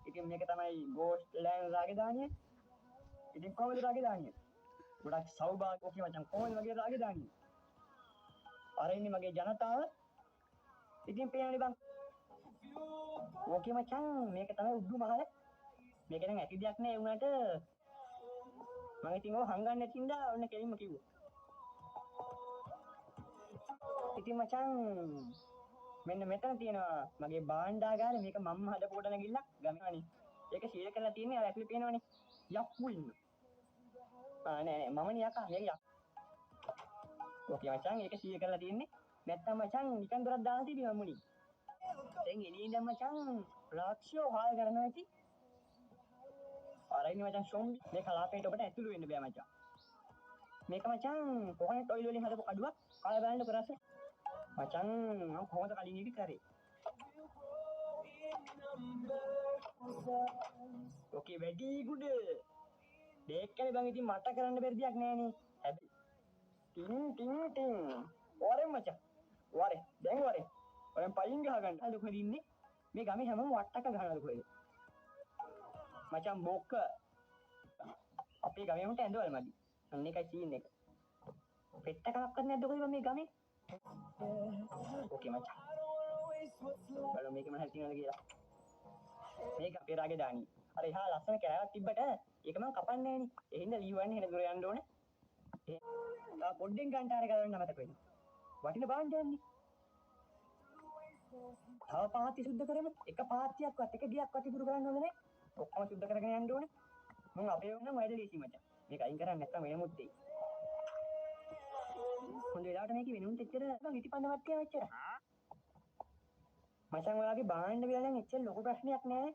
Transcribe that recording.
ඉතින් මේක තමයි ගෝස්ට් ලෑන් රාජධානිය. ඉතින් කොහොමද රාජධානිය? ගොඩක් සෞභාග්‍යෝකී මචං කොහොමද වගේ රාජධානිය? අර ඉන්නේ මගේ ජනතාව. ඉතින් පේනනේ බං. ඕකේ මචං මේක තමයි උඩු මහල. මේක නම් ඇති දෙයක් නෑ වුණාට මම ඉතින් ඔය හංගන්න නැතිඳා ඔන්න කෙලින්ම කිව්වා. ඉතින් මචං මෙන්න මෙතන තියෙනවා මගේ භාණ්ඩාගාරේ මේක මම්ම හදපු කොට නැගිල්ලක් ගමනවනේ. ඒක ෂෙයා කරලා තියෙන්නේ අර ඇතුලේ පේනවනේ. යක්කු ඉන්න. නෑ මමනේ යකා මේක යක්. ඕකේ මචං ඒක ෂෙයා කරලා තියෙන්නේ. නැත්තම් මචං නිකන් දොරක් දාලා තිබි මම්මුනි. දැන් එළියෙන් දැන් මචං රාක්ෂියෝ හාය කරනවා ඇති. අර ඉන්නේ මචං ෂොම්බි මේ කලාපේට ඔබට ඇතුළු වෙන්න බෑ මචං. මේක මචං කොහොමද ඔයිල් වලින් හදපු කඩුවක් කාලා බලන්න කරස. මචං මම කොහොමද කලින් එක කරේ? ඕකේ වැඩි ගුඩ. දෙකනේ බං ඉතින් මට කරන්න බැරි දෙයක් නෑනේ. හැබැයි ටින් වරේ මචං. වරේ දැන් වරේ. ඔයන් පයින් ගහ ගන්න. අද කොහෙද ඉන්නේ? මේ ගමේ හැමෝම වට්ටක ගහනවාද කොහෙද? මචං බොක්ක. අපේ ගමේ උන්ට ඇඳවල මදි. අන්න එකයි සීන් එක. පෙට්ටකක්වත් නැද්ද කොහෙද මේ ගමේ? ඕකේ මචං. බලමු මේක මම හිතනවාද කියලා. මේක අපේ රාජධානිය. අර එහා ලස්සන කෑවක් තිබ්බට ඒක මම කපන්නේ නෑනේ. ඒ හින්දා ලීවන්නේ හෙන දුර යන්න ඕනේ. තා පොඩ්ඩෙන් ගන්ටාරේ ගලවන්න මතක වෙනවා. වටින බාණ්ඩයන්නේ. තව පාත්‍ය සුද්ධ කරමු. එක පාත්‍යයක්වත් එක ගියක්වත් ඉතුරු කරන්න ඕනේ නෑ. ඔක්කොම සුද්ධ කරගෙන යන්න ඕනේ. මම අපේ වුණා මයිද ලීසි මචං. මේක අයින් කරන්නේ නැත්නම් වෙනමුත් දෙයි. හොඳ වෙලාවට මේක වෙනුන්ට එච්චර මං ඉටිපන්නවත් තියා වෙච්චර. මචං ඔයාගේ බාණ්ඩ වල නම් එච්චර ලොකු ප්‍රශ්නයක් නෑ.